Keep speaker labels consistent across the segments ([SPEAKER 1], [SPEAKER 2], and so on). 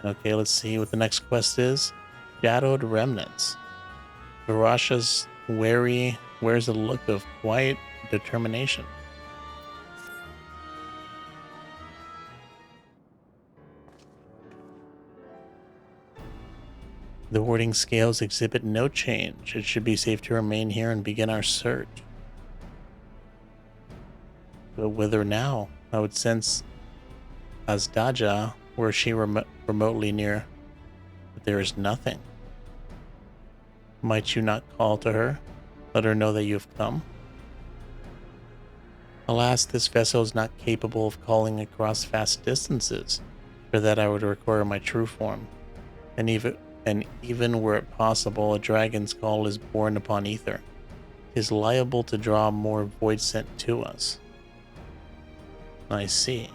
[SPEAKER 1] Okay, let's see what the next quest is. Shadowed Remnants. Virasha's wary wears a look of quiet determination. The warding scales exhibit no change. It should be safe to remain here and begin our search. But whither now? I would sense Azdaja were she remotely near, but there is nothing. Might you not call to her? Let her know that you have come? Alas, this vessel is not capable of calling across vast distances. For that I would require my true form. And even were it possible, a dragon's call is borne upon ether. It is liable to draw more void sent to us. I see.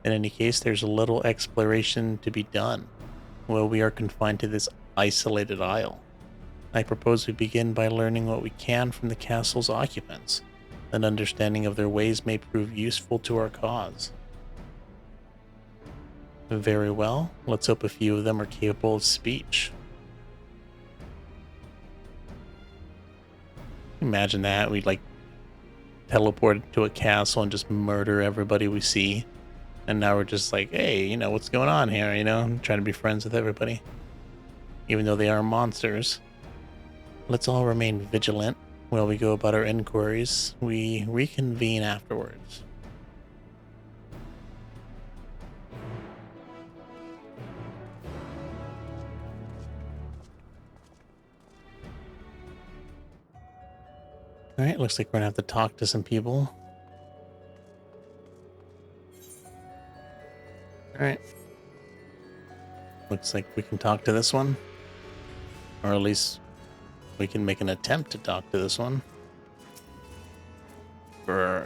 [SPEAKER 1] In any case, there's a little exploration to be done. Well, we are confined to this isolated isle. I propose we begin by learning what we can from the castle's occupants. An understanding of their ways may prove useful to our cause. Very well, let's hope a few of them are capable of speech. Imagine that, we'd like teleport to a castle and just murder everybody we see. And now we're just like, hey, what's going on here? I'm trying to be friends with everybody. Even though they are monsters. Let's all remain vigilant while we go about our inquiries. We reconvene afterwards. Alright, looks like we're gonna have to talk to some people. Alright. Looks like we can talk to this one. Or at least we can make an attempt to talk to this one. Brr.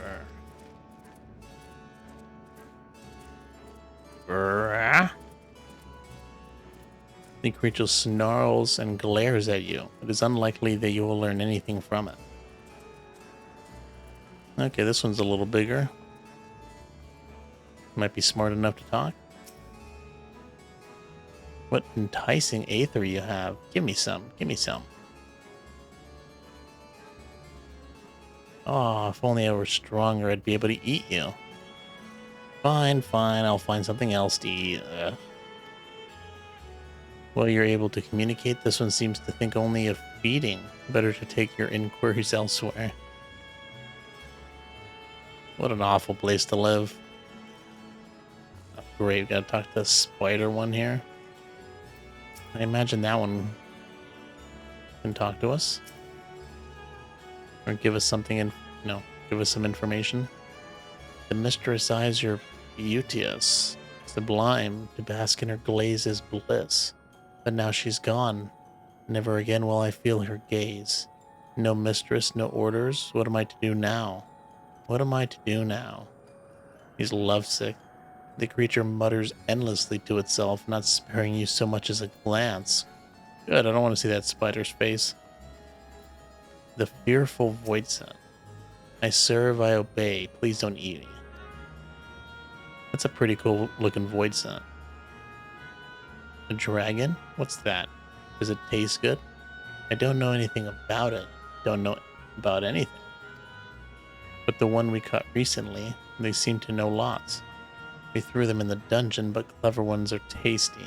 [SPEAKER 1] Brr. The creature snarls and glares at you. It is unlikely that you will learn anything from it. Okay, this one's a little bigger. Might be smart enough to talk. What enticing aether you have. Give me some. Give me some. Oh, if only I were stronger, I'd be able to eat you. Fine, fine. I'll find something else to eat. Well, you're able to communicate. This one seems to think only of feeding. Better to take your inquiries elsewhere. What an awful place to live. Oh, great, gotta talk to the spider one here. I imagine that one can talk to us. Or give us something give us some information. The mistress eyes your beauteous, sublime, to bask in her glaze is bliss. But now she's gone. Never again will I feel her gaze. No mistress, no orders. What am I to do now? What am I to do now? He's lovesick. The creature mutters endlessly to itself, not sparing you so much as a glance. Good, I don't want to see that spider's face. The fearful void scent. I serve, I obey. Please don't eat me. That's a pretty cool looking void scent. A dragon? What's that? Does it taste good? I don't know anything about it. Don't know about anything. But the one we caught recently, they seem to know lots. We threw them in the dungeon, but clever ones are tasty.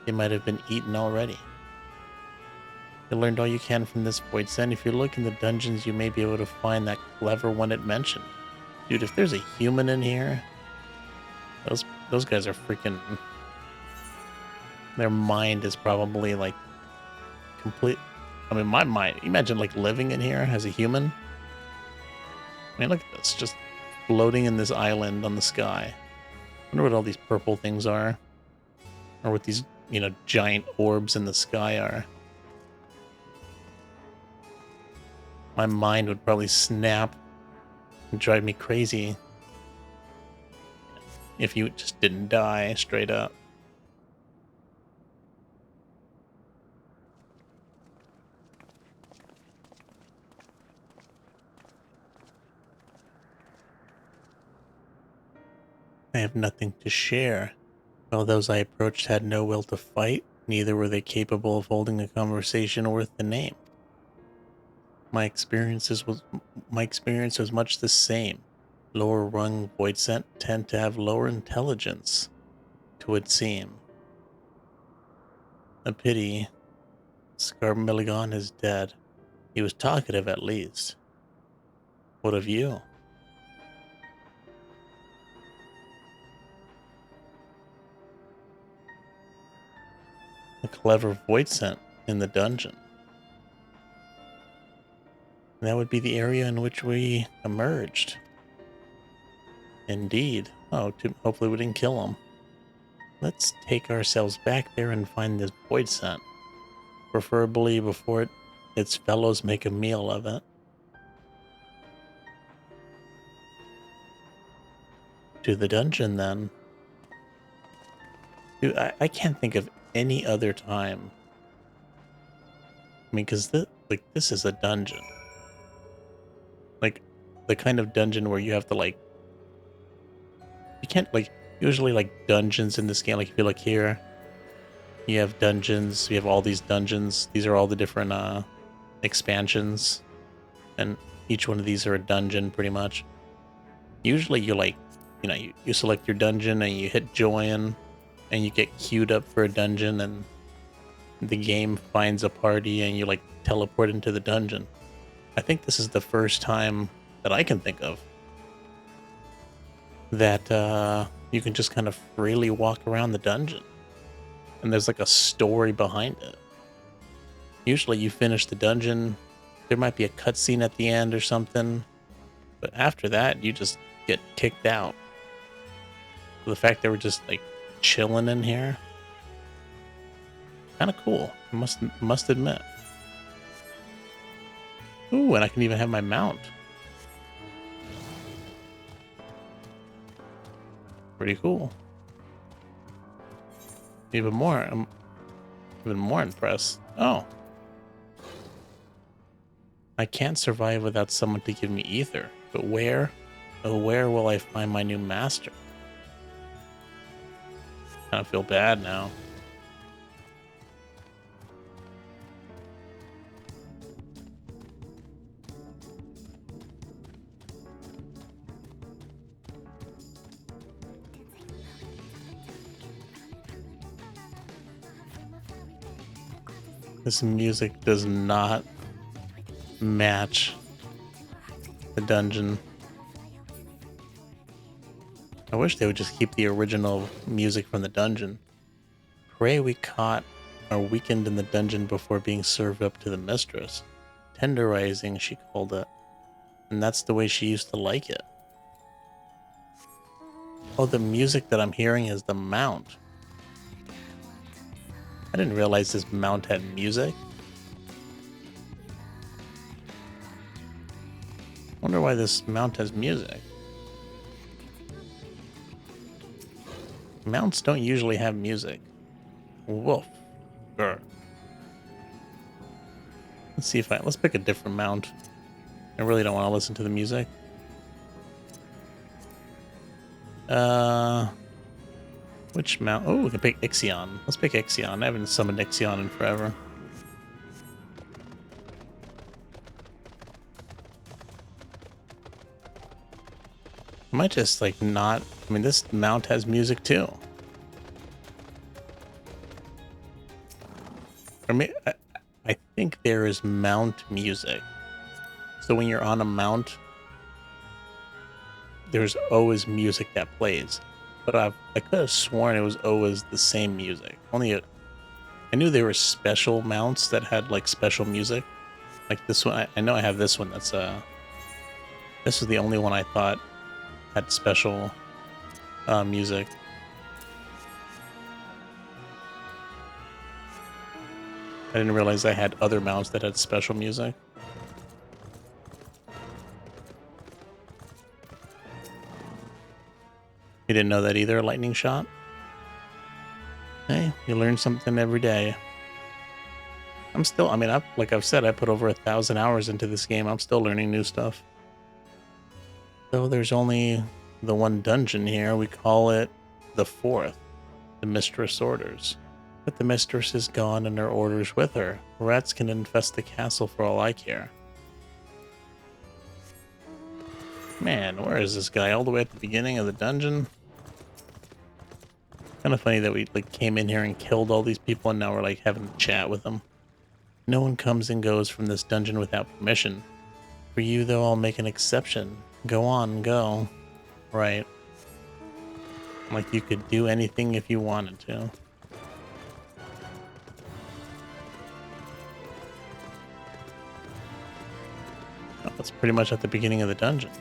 [SPEAKER 1] They might have been eaten already. You learned all you can from this void scent. If you look in the dungeons, you may be able to find that clever one it mentioned. Dude, if there's a human in here, those guys are freaking... Their mind is probably like complete. I mean, my mind. Imagine like living in here as a human. I mean, look at this, just floating in this island on the sky. I wonder what all these purple things are, or what these giant orbs in the sky are. My mind would probably snap and drive me crazy if you just didn't die straight up. I have nothing to share. While those I approached had no will to fight, neither were they capable of holding a conversation worth the name. My experience was much the same. Lower rung void sent tend to have lower intelligence, 'twould seem. A pity Scarmilligon is dead. He was talkative at least. What of you? A clever void scent in the dungeon. That would be the area in which we emerged. Indeed. Oh, hopefully we didn't kill him. Let's take ourselves back there and find this void scent. Preferably before its fellows make a meal of it. To the dungeon, then. Dude, I can't think of any other time. I mean, because this is a dungeon. Like, the kind of dungeon where you have to, like... You can't, like... Usually, like, dungeons in this game, like, if you look here... You have dungeons, you have all these dungeons. These are all the different, expansions. And each one of these are a dungeon, pretty much. Usually, you, like... You know, you select your dungeon and you hit join... And you get queued up for a dungeon, and the game finds a party, and you, like, teleport into the dungeon. I think this is the first time that I can think of that you can just kind of freely walk around the dungeon. And there's, like, a story behind it. Usually you finish the dungeon, there might be a cutscene at the end or something, but after that, you just get kicked out. The fact that we're just, like, chilling in here, kind of cool. I must admit. Ooh, and I can even have my mount. Pretty cool. I'm even more impressed. Oh, I can't survive without someone to give me ether. But where? Oh, where will I find my new master? I feel bad now. This music does not match the dungeon. I wish they would just keep the original music from the dungeon. Pray we caught or weakened in the dungeon before being served up to the mistress. Tenderizing, she called it. And that's the way she used to like it. Oh, the music that I'm hearing is the mount. I didn't realize this mount had music. Wonder why this mount has music. Mounts don't usually have music. Woof. Grr. Let's see if let's pick a different mount. I really don't want to listen to the music. Which mount? Oh, we can pick Ixion. Let's pick Ixion. I haven't summoned Ixion in forever. I might just, like, not... I mean, this mount has music, too. Or maybe... I think there is mount music. So when you're on a mount, there's always music that plays. But I could have sworn it was always the same music. I knew there were special mounts that had, like, special music. Like this one, I know I have this one that's, this is the only one I thought had special music. I didn't realize I had other mounts that had special music. You didn't know that either, lightning shot? Hey, you learn something every day. I'm still, I mean, like I've said, I put over 1,000 hours into this game. I'm still learning new stuff. Though there's only the one dungeon here. We call it the fourth, the Mistress Orders. But the Mistress is gone and her orders with her. Rats can infest the castle for all I care. Man, where is this guy? All the way at the beginning of the dungeon? Kind of funny that we like came in here and killed all these people and now we're like having a chat with them. No one comes and goes from this dungeon without permission. For you, though, I'll make an exception. Go on, go. Right. Like you could do anything if you wanted to. Oh, that's pretty much at the beginning of the dungeon.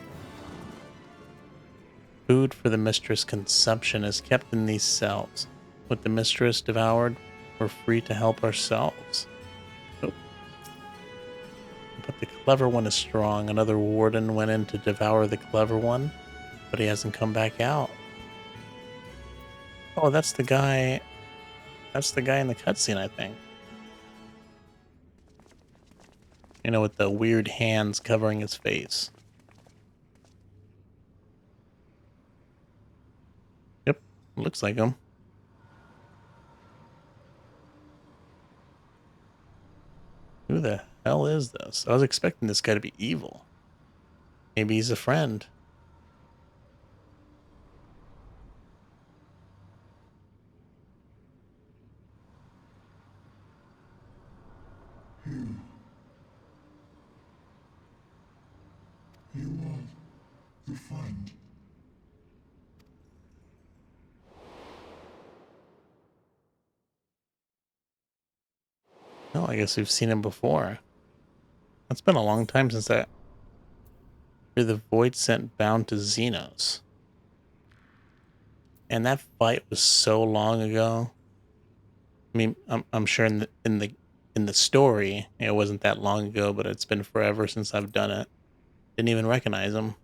[SPEAKER 1] Food for the mistress' consumption is kept in these cells. With the mistress devoured, we're free to help ourselves. Oh. But the clever one is strong. Another warden went in to devour the clever one, but he hasn't come back out. Oh, that's the guy. That's the guy in the cutscene, I think. You know, with the weird hands covering his face. Yep, looks like him. Who the hell is this? I was expecting this guy to be evil. Maybe he's a friend.
[SPEAKER 2] You are the friend.
[SPEAKER 1] Oh, I guess we've seen him before. It's been a long time since that. You're the void sent bound to Xenos. And that fight was so long ago. I mean, I'm sure in the story it wasn't that long ago, but it's been forever since I've done it. Didn't even recognize him.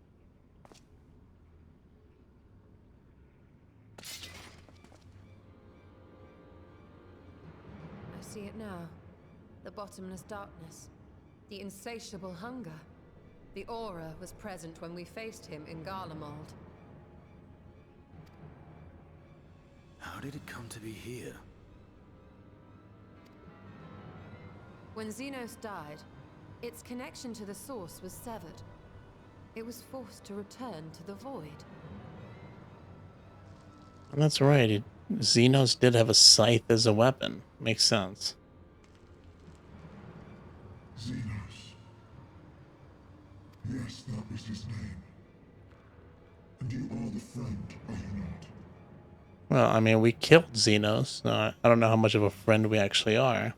[SPEAKER 3] I see it now. The bottomless darkness. The insatiable hunger. The aura was present when we faced him in Garlemald.
[SPEAKER 4] How did it come to be here?
[SPEAKER 3] When Xenos died, its connection to the source was severed. It was forced to return to the void.
[SPEAKER 1] And that's right. Xenos did have a scythe as a weapon. Makes sense.
[SPEAKER 2] Xenos. Yes, that was his name. And you are the friend, are you not?
[SPEAKER 1] Well, I mean, we killed Xenos. So I don't know how much of a friend we actually are.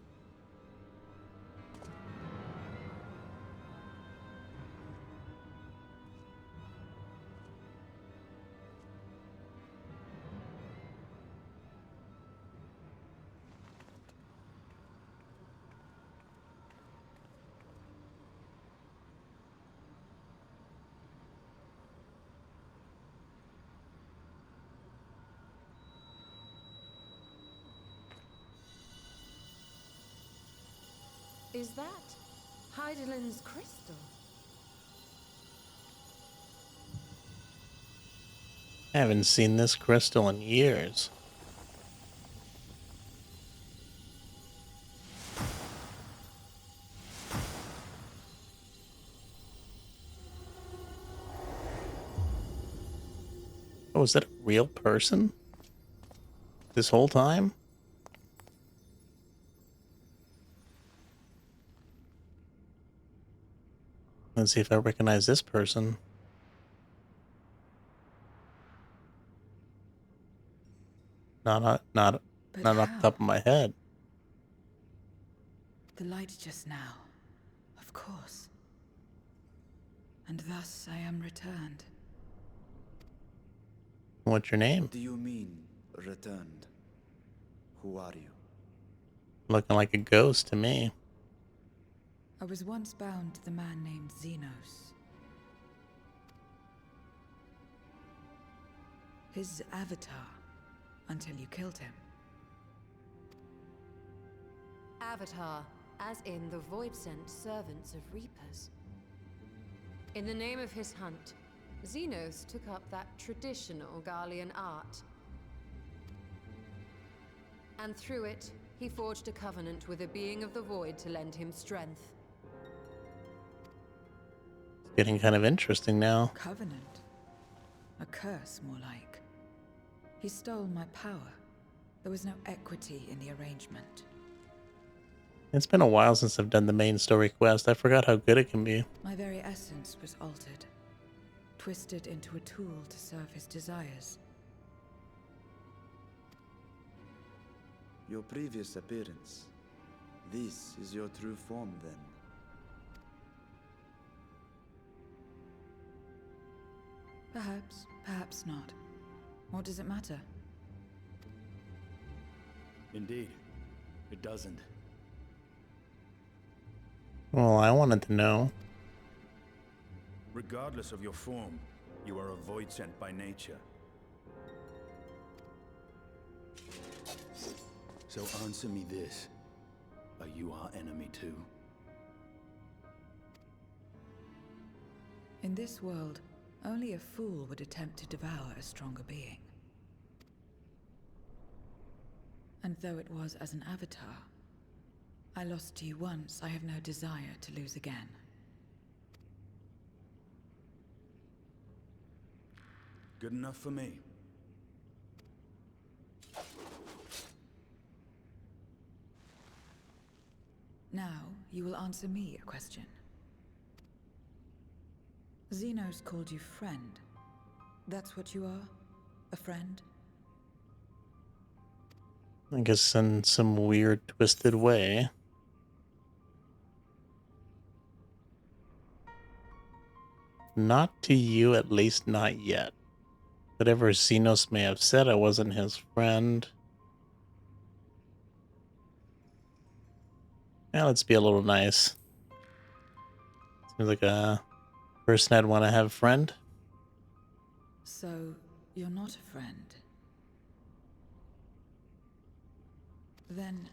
[SPEAKER 3] Is that Heidelin's crystal?
[SPEAKER 1] I haven't seen this crystal in years. Oh, is that a real person? This whole time? Let's see if I recognize this person. Not
[SPEAKER 5] But
[SPEAKER 1] off the top of my head.
[SPEAKER 5] The light just now. Of course. And thus I am returned.
[SPEAKER 1] What's your name?
[SPEAKER 4] What do you mean, returned? Who are you?
[SPEAKER 1] Looking like a ghost to me.
[SPEAKER 5] I was once bound to the man named Xenos. His avatar, until you killed him.
[SPEAKER 3] Avatar, as in the void-sent servants of Reapers. In the name of his hunt, Xenos took up that traditional Garlean art. And through it, he forged a covenant with a being of the void to lend him strength.
[SPEAKER 1] It's getting kind of interesting now.
[SPEAKER 5] Covenant? A curse, more like. He stole my power. There was no equity in the arrangement.
[SPEAKER 1] It's been a while since I've done the main story quest. I forgot how good it can be.
[SPEAKER 5] My very essence was altered, twisted into a tool to serve his desires.
[SPEAKER 4] Your previous appearance. This is your true form, then.
[SPEAKER 5] Perhaps, perhaps not. What does it matter?
[SPEAKER 6] Indeed, it doesn't.
[SPEAKER 1] Well, I wanted to know.
[SPEAKER 6] Regardless of your form, you are a void sent by nature. So answer me this. Are you our enemy too?
[SPEAKER 5] In this world, only a fool would attempt to devour a stronger being. And though it was as an avatar, I lost to you once, I have no desire to lose again.
[SPEAKER 6] Good enough for me.
[SPEAKER 5] Now, you will answer me a question. Xenos called you friend. That's what you are? A friend?
[SPEAKER 1] I guess in some weird, twisted way. Not to you, at least not yet. Whatever Xenos may have said, I wasn't his friend. Now let's be a little nice. Seems like a person I'd want to have friend.
[SPEAKER 5] So, you're not a friend. Then...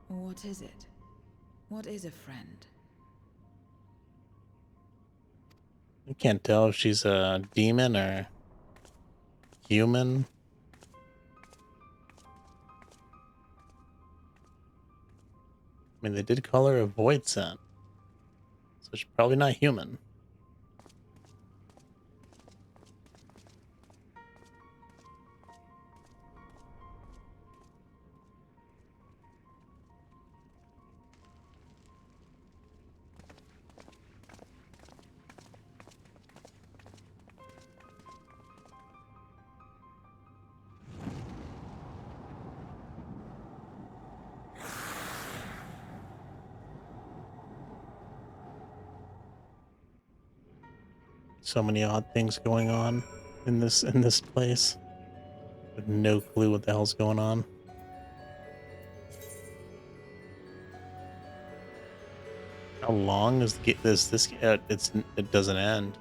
[SPEAKER 5] what is it? What is a friend?
[SPEAKER 1] I can't tell if she's a demon or human. I mean, they did call her a void scent, so she's probably not human. So many odd things going on in this place. With no clue what the hell's going on. How long is this? It doesn't end.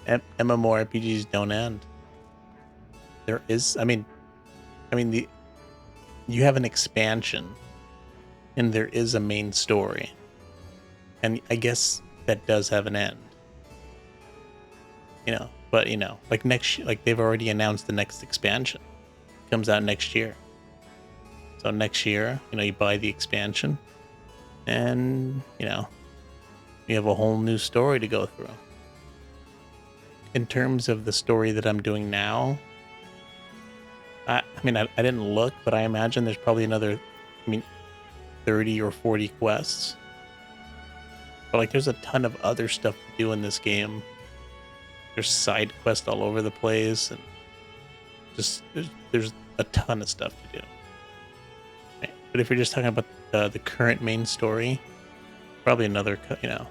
[SPEAKER 1] MMORPGs don't end. There is, I mean, you have an expansion, and there is a main story, and I guess that does have an end. You know, but you know, like they've already announced the next expansion comes out next year. So next year, you know, you buy the expansion, and you know, you have a whole new story to go through. In terms of the story that I'm doing now, I didn't look, but I imagine there's probably another, 30 or 40 quests. But like, there's a ton of other stuff to do in this game. There's side quests all over the place, and just there's a ton of stuff to do. Right? But if you're just talking about the current main story, probably another, you know,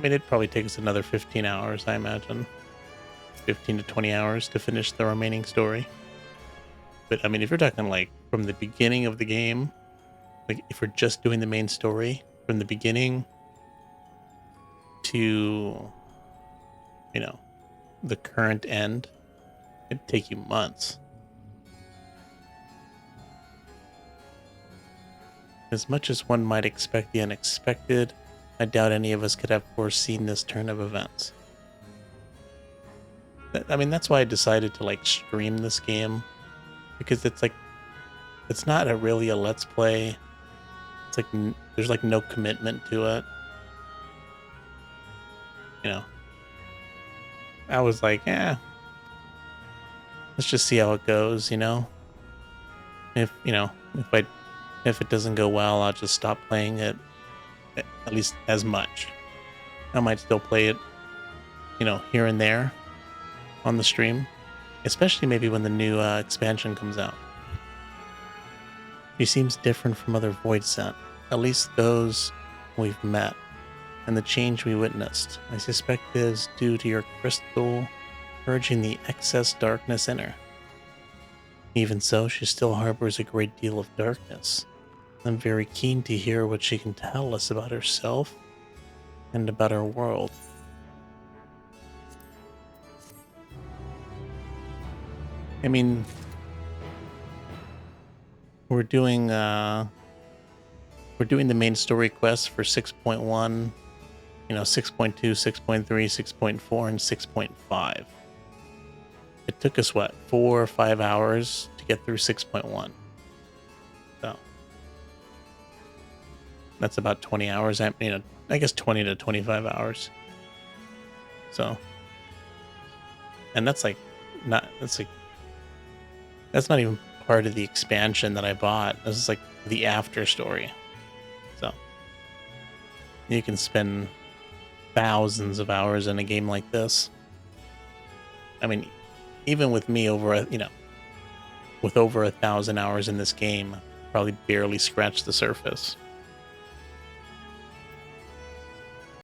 [SPEAKER 1] it'd probably take us another 15 hours, I imagine. 15 to 20 hours to finish the remaining story. But I mean, if you're talking like from the beginning of the game, like if we're just doing the main story from the beginning to, you know, the current end, it'd take you months. As much as one might expect the unexpected, I doubt any of us could have foreseen this turn of events. I mean, that's why I decided to like stream this game, because it's like, it's not really a let's play. It's like there's like no commitment to it. You know, I was like, let's just see how it goes. You know, if it doesn't go well, I'll just stop playing it, at least as much. I might still play it, here and there on the stream, especially maybe when the new expansion comes out. She seems different from other Void Sent, at least those we've met, and the change we witnessed, I suspect, is due to your crystal purging the excess darkness in her. Even so, she still harbors a great deal of darkness. I'm very keen to hear what she can tell us about herself and about our world. I mean, we're doing the main story quests for 6.1, 6.2, 6.3, 6.4, and 6.5. It took us, 4 or 5 hours to get through 6.1. So that's about 20 hours, I guess 20 to 25 hours. So, and that's not even part of the expansion that I bought. This is like the after story. So you can spend thousands of hours in a game like this. I mean, even with me with over 1,000 hours in this game, probably barely scratched the surface.